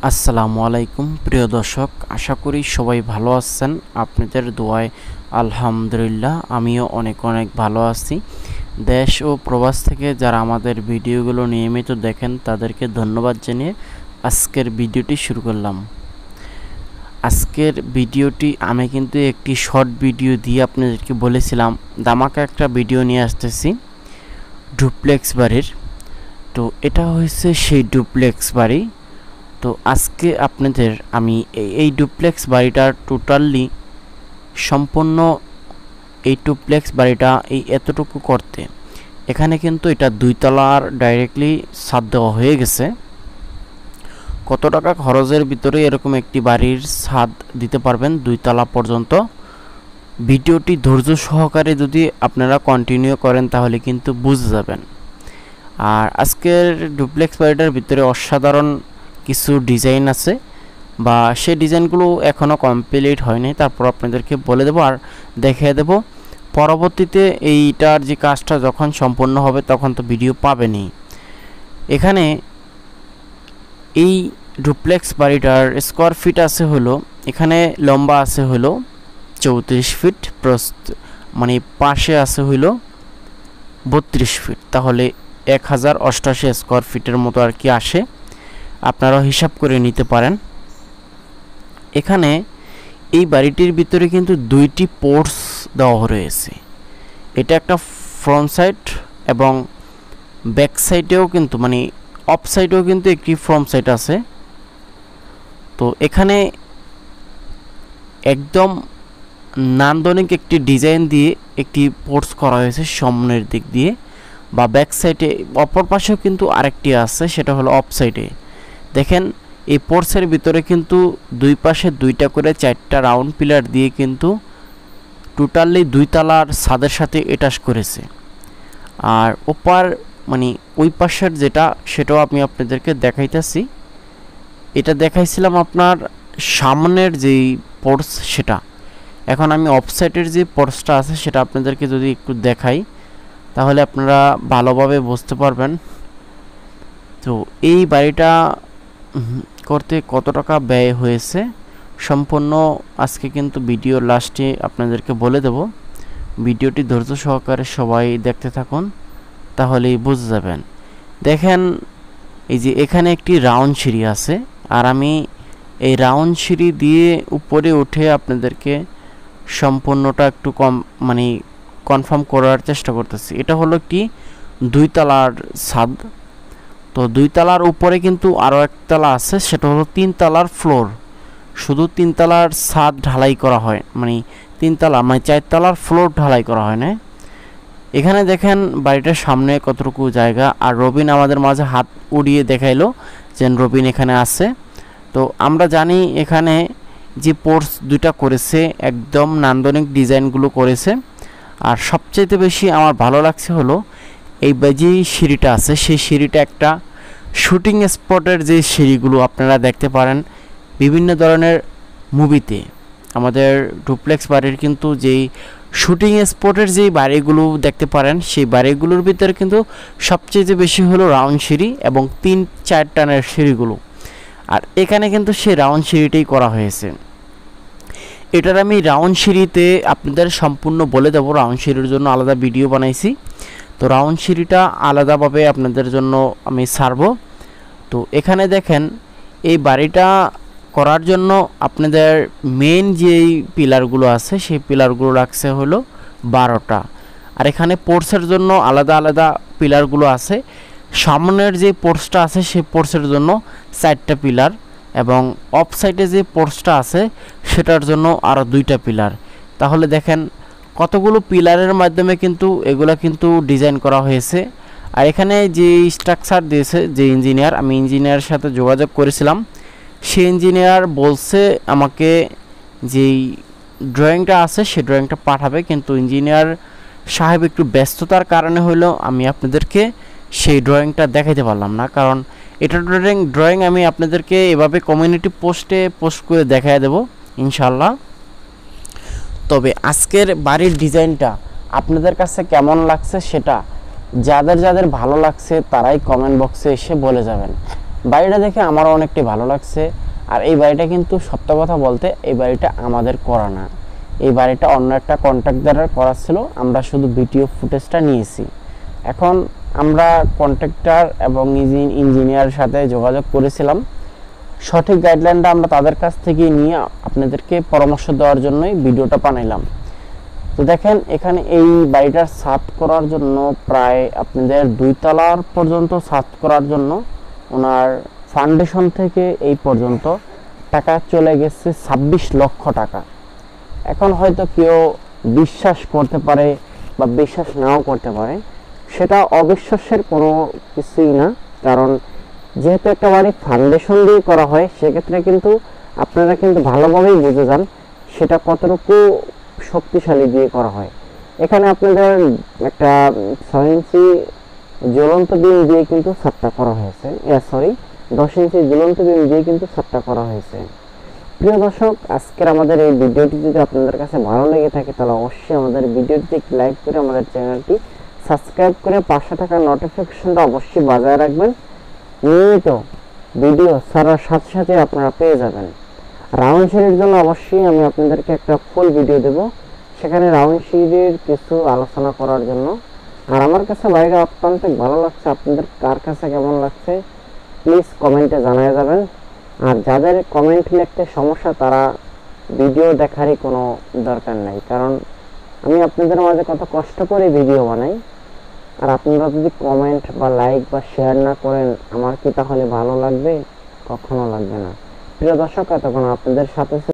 আসসালামু আলাইকুম প্রিয় দর্শক, আশা করি সবাই ভালো আছেন। আপনাদের দোয়ায় আলহামদুলিল্লাহ আমিও অনেক ভালো আছি। দেশ ও প্রবাস থেকে যারা আমাদের ভিডিওগুলো নিয়মিত দেখেন তাদেরকে ধন্যবাদ জানিয়ে আজকের ভিডিওটি শুরু করলাম। আজকের ভিডিওটি আমি কিন্তু একটি শর্ট ভিডিও দিয়ে আপনাদেরকে বলেছিলাম ধামাকা একটা ভিডিও নিয়ে আসতেছি ডুপ্লেক্স বাড়ির। তো এটা হয়েছে সেই ডুপ্লেক্স বাড়ি। তো আজকে আপনাদের আমি এই ডুপ্লেক্স বাড়িটার টোটালি সম্পূর্ণ এই ডুপ্লেক্স বাড়িটা এই এতটুকু করতে এখানে কিন্তু এটা 2 তলার ডাইরেক্টলি ছাদ দেওয়া হয়ে গেছে। কত টাকা খরচের ভিতরে এরকম একটি বাড়ির ছাদ দিতে পারবেন 2 তলা পর্যন্ত, ভিডিওটি ধৈর্য সহকারে যদি আপনারা কন্টিনিউ করেন তাহলে কিন্তু বুঝে যাবেন। আর আজকের ডুপ্লেক্স বাড়িটার ভিতরে অসাধারণ কিছু ডিজাইন আছে, বা সেই ডিজাইনগুলো এখনও কমপ্লিট হয়নি, তারপর আপনাদেরকে বলে দেবো আর দেখিয়ে দেব। পরবর্তীতে এইটার যে কাজটা যখন সম্পূর্ণ হবে তখন তো ভিডিও পাবেনই। এখানে এই ডুপ্লেক্স বাড়িটার স্কোয়ার ফিট আছে হলো, এখানে লম্বা আছে হলো 34 ফিট, মানে পাশে আছে হইলো 32 ফিট, তাহলে 1088 স্কোয়ার ফিটের মতো আর কি আসে। আপনারাও হিসাব করে নিতে পারেন। এখানে এই বাড়িটির ভিতরে কিন্তু 2টি পোর্টস দেওয়া রয়েছে। এটা একটা ফ্রন্ট সাইড এবং ব্যাক সাইডেও কিন্তু মানে অফ সাইডেও কিন্তু একটি ফ্রন্ট সাইড আছে। তো এখানে একদম নান্দনিক একটি ডিজাইন দিয়ে একটি পোর্টস করা হয়েছে সামনের দিক দিয়ে, বা ব্যাক সাইডে অপর পাশেও কিন্তু আরেকটি আছে, সেটা হলো অফ সাইডে। দেখেন এই পোর্টসের ভিতরে কিন্তু দুই পাশে 2টা করে 4টা রাউন্ড পিলার দিয়ে কিন্তু টোটালি 2 তলার ছাদের সাথে অ্যাটাচ করেছে। আর ওপার মানে ওই পাশের যেটা সেটাও আমি আপনাদেরকে দেখাইতেছি। এটা দেখাইছিলাম আপনার সামনের যেই পোর্টস সেটা, এখন আমি অফ সাইডের যে পোর্টসটা আছে সেটা আপনাদেরকে যদি একটু দেখাই তাহলে আপনারা ভালোভাবে বুঝতে পারবেন। তো এই বাড়িটা করতে কত টাকা ব্যয় হয়েছে সম্পূর্ণ আজকে কিন্তু ভিডিও লাস্টে আপনাদেরকে বলে দেব। ভিডিওটি ধৈর্য সহকারে সবাই দেখতে থাকুন, তাহলেই বুঝে যাবেন। দেখেন এই যে এখানে একটি রাউন্ড সিঁড়ি আছে, আর আমি এই রাউন্ড সিঁড়ি দিয়ে উপরে উঠে আপনাদেরকে সম্পূর্ণটা একটু মানে কনফার্ম করার চেষ্টা করতেছি। এটা হলো একটি 2 তলার ছাদ। তো 2 তলার উপরে কিন্তু আরও 1 তলা আছে, সেটা হলো 3 তলার ফ্লোর। শুধু 3 তলার ছাদ ঢালাই করা হয়, মানে 3 তলা মানে 4 তলার ফ্লোর ঢালাই করা হয় না। এখানে দেখেন বাড়িটার সামনে কতটুকু জায়গা, আর রবিন আমাদের মাঝে হাত উড়িয়ে দেখাইলো যে রবিন এখানে আছে। তো আমরা জানি এখানে যে পোর্টস 2টা করেছে একদম নান্দনিক ডিজাইনগুলো করেছে। আর সবচেয়ে বেশি আমার ভালো লাগছে হলো এই যে সিঁড়িটা আছে, সেই সিঁড়িটা একটা শুটিং স্পটের যে সিঁড়িগুলো আপনারা দেখতে পারেন বিভিন্ন ধরনের মুভিতে। আমাদের ডুপ্লেক্স বাড়ির কিন্তু যেই শুটিং স্পটের যেই বাড়িগুলো দেখতে পারেন সেই বাড়িগুলোর ভিতরে কিন্তু সবচেয়ে বেশি হলো রাউন্ড সিঁড়ি এবং 3-4 টানের সিঁড়িগুলো। আর এখানে কিন্তু সেই রাউন্ড সিঁড়িটাই করা হয়েছে। এটার আমি রাউন্ড সিঁড়িতে আপনাদের সম্পূর্ণ বলে দেবো, রাউন্ড সিঁড়ির জন্য আলাদা ভিডিও বানাইছি। তো রাউন্ড সিঁড়িটা আলাদাভাবে আপনাদের জন্য আমি ছাড়ব। তো এখানে দেখেন এই বাড়িটা করার জন্য আপনাদের মেন যেই পিলারগুলো আছে সেই পিলারগুলো রাখছে হলো 12টা, আর এখানে পোর্টসের জন্য আলাদা আলাদা পিলারগুলো আছে। সামনের যে পোর্টসটা আছে সেই পোর্টসের জন্য 4টা পিলার, এবং অফ সাইডে যে পোর্টসটা আছে সেটার জন্য আরও 2টা পিলার। তাহলে দেখেন কতগুলো পিলারের মাধ্যমে কিন্তু এগুলা কিন্তু ডিজাইন করা হয়েছে। আর এখানে যে স্ট্রাকচার দিয়েছে যে ইঞ্জিনিয়ার, আমি ইঞ্জিনিয়ারের সাথে যোগাযোগ করেছিলাম, সেই ইঞ্জিনিয়ার বলছে আমাকে যেই ড্রয়িংটা আছে সেই ড্রয়িংটা পাঠাবে, কিন্তু ইঞ্জিনিয়ার সাহেব একটু ব্যস্ততার কারণে হলো আমি আপনাদেরকে সেই ড্রয়িংটা দেখাইতে পারলাম না। কারণ এটা ড্রয়িং আমি আপনাদেরকে এভাবে কমিউনিটি পোস্টে পোস্ট করে দেখাই দেব ইনশাল্লাহ। তবে আজকের বাড়ির ডিজাইনটা আপনাদের কাছে কেমন লাগছে সেটা যাদের যাদের ভালো লাগছে তারাই কমেন্ট বক্সে এসে বলে যাবেন। বাড়িটা দেখে আমারও অনেকটাই ভালো লাগছে। আর এই বাড়িটা কিন্তু সত্য কথা বলতে এই বাড়িটা আমাদের করা না, এই বাড়িটা অন্য একটা কন্ট্রাক্টরের করা ছিল, আমরা শুধু ভিডিও ফুটেজটা নিয়েছি। এখন আমরা কন্ট্রাক্টর এবং ইঞ্জিনিয়ারের সাথে যোগাযোগ করেছিলাম, সঠিক গাইডলাইনটা আমরা তাদের কাছ থেকে নিয়ে আপনাদেরকে পরামর্শ দেওয়ার জন্যই ভিডিওটা বানাইলাম। তো দেখেন এখানে এই বাড়িটার ছাদ করার জন্য প্রায় আপনাদের 2 তলার পর্যন্ত ছাদ করার জন্য ওনার ফাউন্ডেশন থেকে এই পর্যন্ত টাকা চলে গেছে 26 লক্ষ টাকা। এখন হয়তো কেউ বিশ্বাস করতে পারে বা বিশ্বাস নাও করতে পারে, সেটা অবিশ্বাসের কোনো কিছুই না, কারণ যেহেতু একটা বাড়ি ফাউন্ডেশন দিয়ে করা হয় সেক্ষেত্রে কিন্তু আপনারা কিন্তু ভালোভাবেই বুঝে যান সেটা কতটুকু শক্তিশালী দিয়ে করা হয়। এখানে আপনাদের একটা 6 ইঞ্চি জ্বলন্ত বিম দিয়ে কিন্তু ছাদটা করা হয়েছে, 10 ইঞ্চি জ্বলন্ত বিম দিয়ে কিন্তু ছাদটা করা হয়েছে। প্রিয় দর্শক, আজকের আমাদের এই ভিডিওটি যদি আপনাদের কাছে ভালো লেগে থাকে তাহলে অবশ্যই আমাদের ভিডিওটি লাইক করে আমাদের চ্যানেলটি সাবস্ক্রাইব করে পাশে থাকা নোটিফিকেশনটা অবশ্যই বাজায় রাখবেন। নিয়মিত ভিডিও ছাড়ার সাথে সাথে আপনারা পেয়ে যাবেন। রাউন্ড সিঁড়ির জন্য অবশ্যই আমি আপনাদেরকে একটা ফুল ভিডিও দেব, সেখানে রাউন্ড সিঁড়ির কিছু আলোচনা করার জন্য। আর আমার কাছে বাড়িটা অত্যন্ত ভালো লাগছে, আপনাদের কার কাছে কেমন লাগছে প্লিজ কমেন্টে জানিয়ে যাবেন। আর যাদের কমেন্ট লিখতে সমস্যা তারা ভিডিও দেখারই কোনো দরকার নাই, কারণ আমি আপনাদের মাঝে কত কষ্ট করে ভিডিও বানাই, আর আপনারা যদি কমেন্ট বা লাইক বা শেয়ার না করেন আমার কি তাহলে ভালো লাগবে? কখনো লাগবে না। প্রিয় দর্শক, এতক্ষণ আপনাদের সাথে